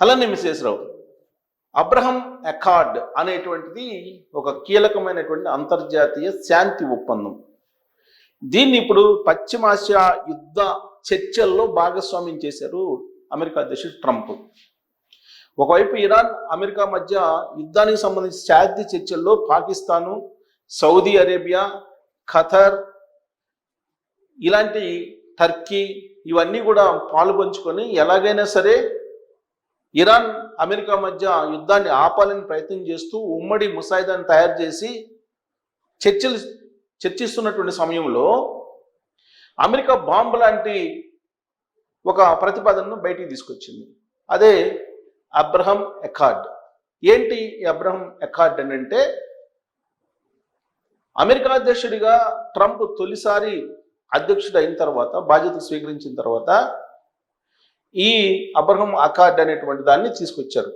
అలానే మిశ్రేశ్వరరావు, Abraham accord అనేటువంటిది ఒక కీలకమైనటువంటి అంతర్జాతీయ శాంతి ఒప్పందం. దీన్ని ఇప్పుడు పశ్చిమాసియా యుద్ధ చర్చల్లో భాగస్వామ్యం చేశారు అమెరికా అధ్యక్షుడు ట్రంప్. ఒకవైపు ఇరాన్ అమెరికా మధ్య యుద్ధానికి సంబంధించిన శాంతి చర్చల్లో పాకిస్తాను, సౌదీ అరేబియా, ఖతర్, ఇలాంటి టర్కీ ఇవన్నీ కూడా పాలుపంచుకొని ఎలాగైనా సరే ఇరాన్ అమెరికా మధ్య యుద్ధాన్ని ఆపాలని ప్రయత్నం చేస్తూ ఉమ్మడి ముసాయిదాన్ని తయారు చేసి చర్చిస్తున్నటువంటి సమయంలో అమెరికా బాంబు లాంటి ఒక ప్రతిపాదనను బయటికి తీసుకొచ్చింది. అదే అబ్రహం అకార్డ్. ఏంటి ఈ అబ్రహం అకార్డ్ అని అంటే, అమెరికా అధ్యక్షుడిగా ట్రంప్ తొలిసారి అధ్యక్షుడు అయిన తర్వాత, బాధ్యతలు స్వీకరించిన తర్వాత ఈ అబ్రహం అకార్డ్ అనేటువంటి దాన్ని తీసుకొచ్చారు.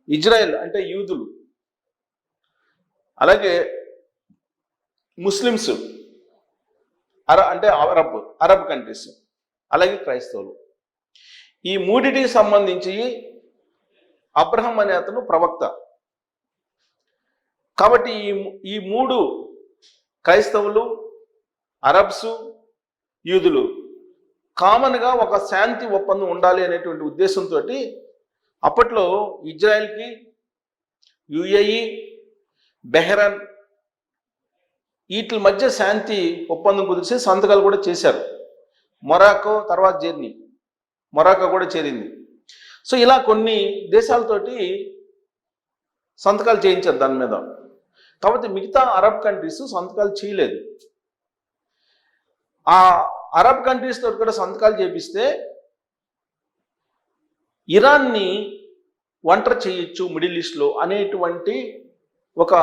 ఇజ్రాయెల్ అంటే యూదులు, అలాగే ముస్లిమ్స్, అంటే అరబ్ కంట్రీస్, అలాగే క్రైస్తవులు, ఈ మూడిటికి సంబంధించి అబ్రహం అనే అతను ప్రవక్త. కాబట్టి ఈ మూడు, క్రైస్తవులు, అరబ్స్, యూదులు కామన్గా ఒక శాంతి ఒప్పందం ఉండాలి అనేటువంటి ఉద్దేశంతో అప్పట్లో ఇజ్రాయెల్కి, యుఏఈ, బెహ్రెన్ వీటి మధ్య శాంతి ఒప్పందం కుదిరిసి సంతకాలు కూడా చేశారు. మొరాకో తర్వాత మొరాకో కూడా చేరింది. సో ఇలా కొన్ని దేశాలతోటి సంతకాలు చేయించారు దాని మీద. కాబట్టి మిగతా అరబ్ కంట్రీస్ సంతకాలు చేయలేదు. ఆ అరబ్ కంట్రీస్ తోటి కూడా సంతకాలు చేపిస్తే ఇరాన్ని ఒంటరి చేయొచ్చు మిడిల్ ఈస్ట్లో అనేటువంటి ఒక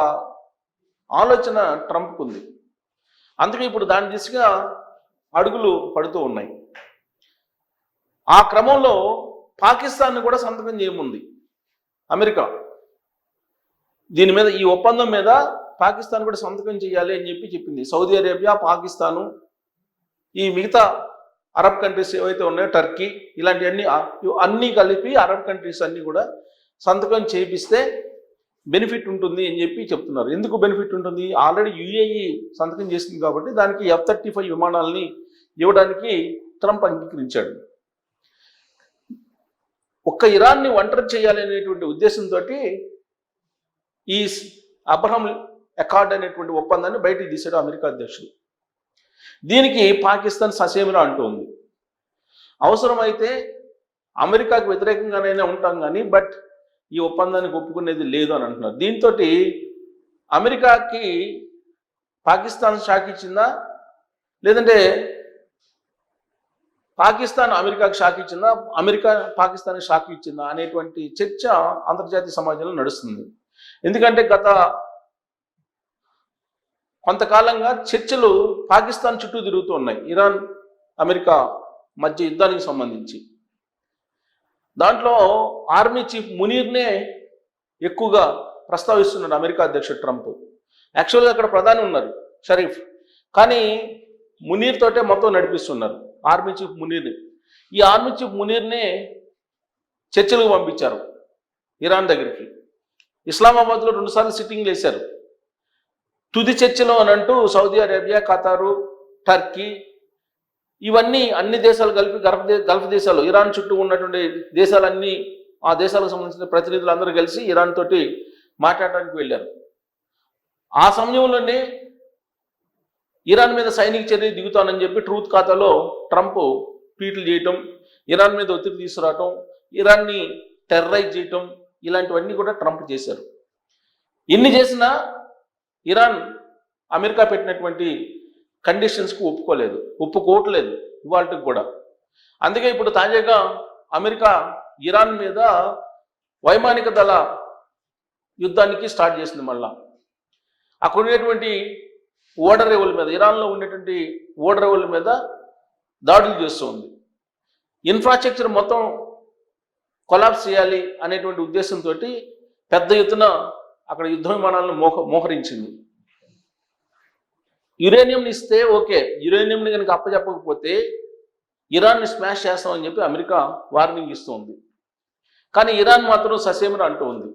ఆలోచన ట్రంప్కు ఉంది. అందుకే ఇప్పుడు దాని దిశగా అడుగులు పడుతూ ఉన్నాయి. ఆ క్రమంలో పాకిస్తాన్ కూడా సంతకం చేయముంది అమెరికా. దీని మీద, ఈ ఒప్పందం మీద పాకిస్తాన్ కూడా సంతకం చేయాలి అని చెప్పింది. సౌదీ అరేబియా, పాకిస్తాను, ఈ మిగతా అరబ్ కంట్రీస్ ఏవైతే ఉన్నాయో, టర్కీ, ఇలాంటివన్నీ అన్నీ కలిపి అరబ్ కంట్రీస్ అన్నీ కూడా సంతకం చేపిస్తే బెనిఫిట్ ఉంటుంది అని చెప్తున్నారు. ఎందుకు బెనిఫిట్ ఉంటుంది? ఆల్రెడీ యుఏఈ సంతకం చేసింది కాబట్టి దానికి F-35 విమానాలని ఇవ్వడానికి ట్రంప్ అంగీకరించాడు. ఒక్క ఇరాన్ని ఒంటరి చేయాలి అనేటువంటి ఉద్దేశంతో ఈ అబ్రహం అకార్డ్ అనేటువంటి ఒప్పందాన్ని బయటికి తీశాడు అమెరికా అధ్యక్షుడు. దీనికి పాకిస్తాన్ ససేమిరా అంటూ ఉంది. అవసరమైతే అమెరికాకు వ్యతిరేకంగానైనా ఉంటాం కానీ బట్ ఈ ఒప్పందానికి ఒప్పుకునేది లేదు అని అంటున్నారు. దీంతో అమెరికాకి పాకిస్తాన్ షాక్ ఇచ్చిందా, లేదంటే పాకిస్తాన్ అమెరికాకి షాక్ ఇచ్చిందా, అమెరికా పాకిస్తాన్కి షాక్ ఇచ్చిందా అనేటువంటి చర్చ అంతర్జాతీయ సమాజంలో నడుస్తుంది. ఎందుకంటే గత కొంతకాలంగా చర్చలు పాకిస్తాన్ చుట్టూ తిరుగుతూ ఉన్నాయి ఇరాన్ అమెరికా మధ్య యుద్ధానికి సంబంధించి. దాంట్లో ఆర్మీ చీఫ్ మునీర్నే ఎక్కువగా ప్రస్తావిస్తున్నాడు అమెరికా అధ్యక్షుడు ట్రంప్. యాక్చువల్గా అక్కడ ప్రధాని ఉన్నారు షరీఫ్, కానీ మునీర్ తోటే మొత్తం నడిపిస్తున్నారు, ఆర్మీ చీఫ్ మునీర్ని. ఈ ఆర్మీ చీఫ్ మునీర్నే చర్చలకు పంపించారు ఇరాన్ దగ్గరికి. ఇస్లామాబాద్లో 2 సార్లు సిట్టింగ్లు వేశారు. తుది చర్చలో అని అంటూ సౌదీ అరేబియా, ఖతారు, టర్కీ ఇవన్నీ అన్ని దేశాలు కలిపి గల్ఫ్ దేశాలు, ఇరాన్ చుట్టూ ఉన్నటువంటి దేశాలన్నీ, ఆ దేశాలకు సంబంధించిన ప్రతినిధులు అందరూ కలిసి ఇరాన్ తోటి మాట్లాడడానికి వెళ్ళారు. ఆ సమయంలోనే ఇరాన్ మీద సైనిక చర్య దిగుతానని చెప్పి ట్రూత్ ఖాతాలో ట్రంప్ ట్వీట్లు చేయటం, ఇరాన్ మీద ఒత్తిడి తీసుకురావటం, ఇరాన్ని టెర్రరైజ్ చేయటం, ఇలాంటివన్నీ కూడా ట్రంప్ చేశారు. ఎన్ని చేసినా ఇరాన్ అమెరికా పెట్టినటువంటి కండిషన్స్కు ఒప్పుకోవట్లేదు ఇవాళకి కూడా. అందుకే ఇప్పుడు తాజాగా అమెరికా ఇరాన్ మీద వైమానిక దళ యుద్ధానికి స్టార్ట్ చేసింది. మళ్ళా అక్కడ ఉండేటువంటి ఓడరేవుల మీద, ఇరాన్లో ఉండేటువంటి ఓడరేవుల మీద దాడులు చేస్తూ ఉంది. ఇన్ఫ్రాస్ట్రక్చర్ మొత్తం కొలాప్స్ చేయాలి అనేటువంటి ఉద్దేశంతో పెద్ద ఎత్తున అక్కడ యుద్ధ విమానాలను మోహరించింది. యురేనియంని ఇస్తే ఓకే, యురేనియంని కనుక అప్పచెప్పకపోతే ఇరాన్ని స్మాష్ చేస్తామని చెప్పి అమెరికా వార్నింగ్ ఇస్తుంది. కానీ ఇరాన్ మాత్రం ససేమిరా అంటూ ఉంది.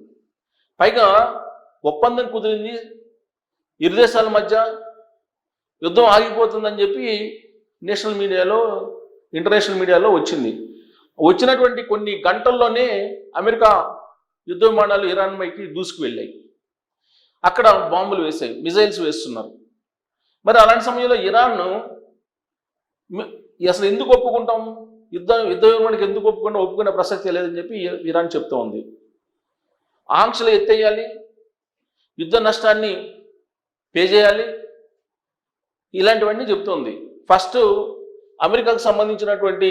పైగా ఒప్పందం కుదిరింది, ఇరు దేశాల మధ్య యుద్ధం ఆగిపోతుందని చెప్పి నేషనల్ మీడియాలో, ఇంటర్నేషనల్ మీడియాలో వచ్చింది. వచ్చినటువంటి కొన్ని గంటల్లోనే అమెరికా యుద్ధ విమానాలు ఇరాన్ పైకి దూసుకు వెళ్ళాయి. అక్కడ బాంబులు వేసాయి, మిజైల్స్ వేస్తున్నారు. మరి అలాంటి సమయంలో ఇరాన్ అసలు ఎందుకు ఒప్పుకుంటాం, యుద్ధ విమానానికి ఎందుకు ఒప్పుకునే ప్రసక్తి లేదని చెప్పి ఇరాన్ చెప్తూ ఉంది. ఆంక్షలు ఎత్తేయాలి, యుద్ధ నష్టాన్ని పే చేయాలి, ఇలాంటివన్నీ చెప్తోంది. ఫస్ట్ అమెరికాకు సంబంధించినటువంటి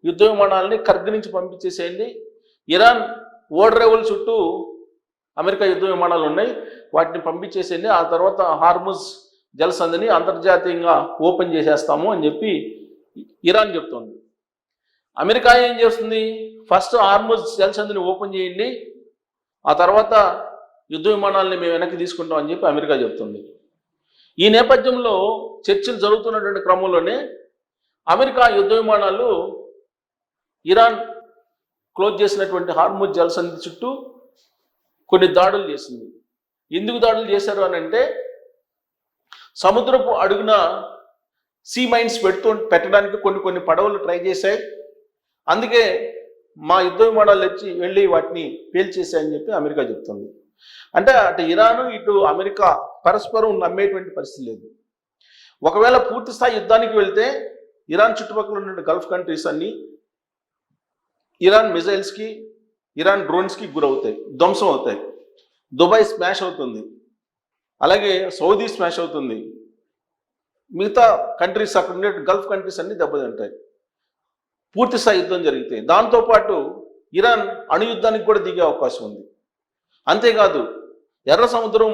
యుద్ధ విమానాలని కర్గ్ నుంచి పంపించేసేయండి, ఇరాన్ ఓడరేవుల చుట్టూ అమెరికా యుద్ధ విమానాలు ఉన్నాయి, వాటిని పంపించేసేయండి, ఆ తర్వాత హార్ముజ్ జలసంధిని అంతర్జాతీయంగా ఓపెన్ చేసేస్తాము అని చెప్పి ఇరాన్ చెప్తోంది. అమెరికా ఏం చేస్తుంది, ఫస్ట్ హార్ముజ్ జలసంధిని ఓపెన్ చేయండి, ఆ తర్వాత యుద్ధ విమానాలని మేము వెనక్కి తీసుకుంటాం అని చెప్పి అమెరికా చెప్తుంది. ఈ నేపథ్యంలో చర్చలు జరుగుతున్నటువంటి క్రమంలోనే అమెరికా యుద్ధ విమానాలు ఇరాన్ క్లోజ్ చేసినటువంటి హార్ముజ్ జలసంధి చుట్టూ కొన్ని దాడులు చేసింది. ఎందుకు దాడులు చేశారు అని అంటే, సముద్రపు అడుగున సీ మైన్స్ పెట్టడానికి కొన్ని పడవలు ట్రై చేశాయి, అందుకే మా యుద్ధ విమానాలు వెళ్ళి వాటిని పేల్చేసాయని చెప్పి అమెరికా చెప్తుంది. అంటే అటు ఇరాను ఇటు అమెరికా పరస్పరం నమ్మేటువంటి పరిస్థితి లేదు. ఒకవేళ పూర్తి స్థాయి యుద్ధానికి వెళ్తే ఇరాన్ చుట్టుపక్కల ఉన్న గల్ఫ్ కంట్రీస్ అన్నీ ఇరాన్ మిజైల్స్కి, ఇరాన్ డ్రోన్స్కి గురవుతాయి, ధ్వంసం అవుతాయి. దుబాయ్ స్మాష్ అవుతుంది, అలాగే సౌదీ స్మాష్ అవుతుంది, మిగతా కంట్రీస్ అక్కడ ఉండే గల్ఫ్ కంట్రీస్ అన్నీ దెబ్బతింటాయి పూర్తి స్థాయి యుద్ధం జరిగితే. దాంతోపాటు ఇరాన్ అణుయుద్ధానికి కూడా దిగే అవకాశం ఉంది. అంతేకాదు ఎర్ర సముద్రం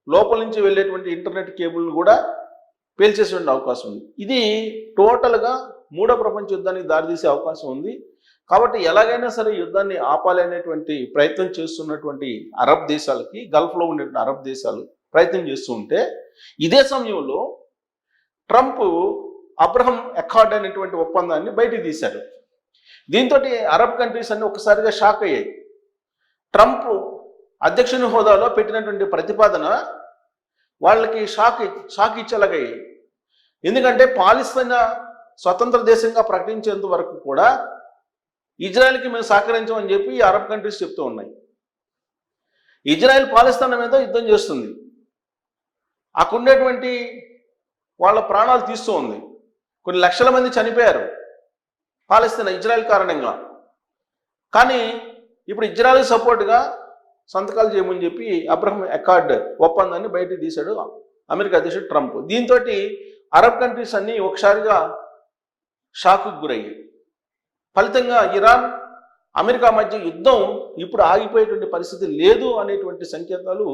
లోపల నుంచి వెళ్ళేటువంటి ఇంటర్నెట్ కేబుల్ని కూడా పేల్చేసే అవకాశం ఉంది. ఇది టోటల్గా మూడో ప్రపంచ యుద్ధానికి దారితీసే అవకాశం ఉంది. కాబట్టి ఎలాగైనా సరే యుద్ధాన్ని ఆపాలి అనేటువంటి ప్రయత్నం చేస్తున్నటువంటి అరబ్ దేశాలకి, గల్ఫ్లో ఉండేటువంటి అరబ్ దేశాలు ప్రయత్నం చేస్తూ ఉంటే, ఇదే సమయంలో ట్రంప్ అబ్రహం అకార్డ్ అనేటువంటి ఒప్పందాన్ని బయటికి తీశారు. దీంతో అరబ్ కంట్రీస్ అన్ని ఒకసారిగా షాక్ అయ్యాయి. ట్రంప్ అధ్యక్షుని హోదాలో పెట్టినటువంటి ప్రతిపాదన వాళ్ళకి షాక్ ఇచ్చేలాగయ్యాయి. ఎందుకంటే పాలస్తీనా స్వతంత్ర దేశంగా ప్రకటించేంత వరకు కూడా ఇజ్రాయెల్కి మేము సహకరించమని చెప్పి ఈ అరబ్ కంట్రీస్ చెప్తూ ఉన్నాయి. ఇజ్రాయెల్ పాలస్తీనా మీద యుద్ధం చేస్తుంది, అక్కడ ఉండేటువంటి వాళ్ళ ప్రాణాలు తీస్తూ ఉంది. కొన్ని లక్షల మంది చనిపోయారు పాలస్తీనా ఇజ్రాయెల్ కారణంగా. కానీ ఇప్పుడు ఇజ్రాయెల్ సపోర్ట్గా సంతకాలు చేయమని చెప్పి అబ్రహం అకార్డ్ ఒప్పందాన్ని బయటకు తీశాడు అమెరికా అధ్యక్షుడు ట్రంప్. దీంతో అరబ్ కంట్రీస్ అన్నీ ఒకసారిగా షాక్కు గురయ్యాయి. ఫలితంగా ఇరాన్ అమెరికా మధ్య యుద్ధం ఇప్పుడు ఆగిపోయేటువంటి పరిస్థితి లేదు అనేటువంటి సంకేతాలు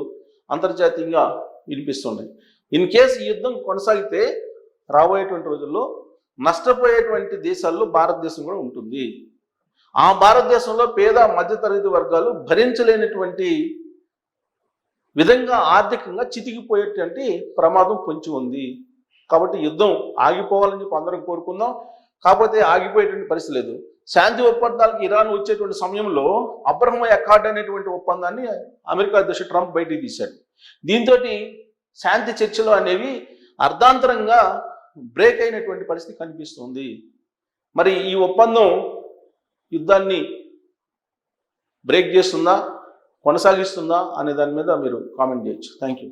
అంతర్జాతీయంగా వినిపిస్తున్నాయి. ఇన్ కేసు ఈ యుద్ధం కొనసాగితే రాబోయేటువంటి రోజుల్లో నష్టపోయేటువంటి దేశాల్లో భారతదేశం కూడా ఉంటుంది. ఆ భారతదేశంలో పేద మధ్యతరగతి వర్గాలు భరించలేనటువంటి విధంగా ఆర్థికంగా చితికిపోయేటువంటి ప్రమాదం పొంచి ఉంది. కాబట్టి యుద్ధం ఆగిపోవాలని చెప్పి అందరం కోరుకుందాం. కాకపోతే ఆగిపోయేటువంటి పరిస్థితి లేదు. శాంతి ఒప్పందాలకు ఇరాన్ వచ్చేటువంటి సమయంలో అబ్రహం అకార్డ్ అనేటువంటి ఒప్పందాన్ని అమెరికా అధ్యక్షుడు ట్రంప్ బయటికి తీశాడు. దీంతో శాంతి చర్చలు అనేవి అర్ధాంతరంగా బ్రేక్ అయినటువంటి పరిస్థితి కనిపిస్తుంది. మరి ఈ ఒప్పందం యుద్ధాన్ని బ్రేక్ చేస్తుందా, కొనసాగిస్తుందా అనే దాని మీద మీరు కామెంట్ చేయొచ్చు. Thank you.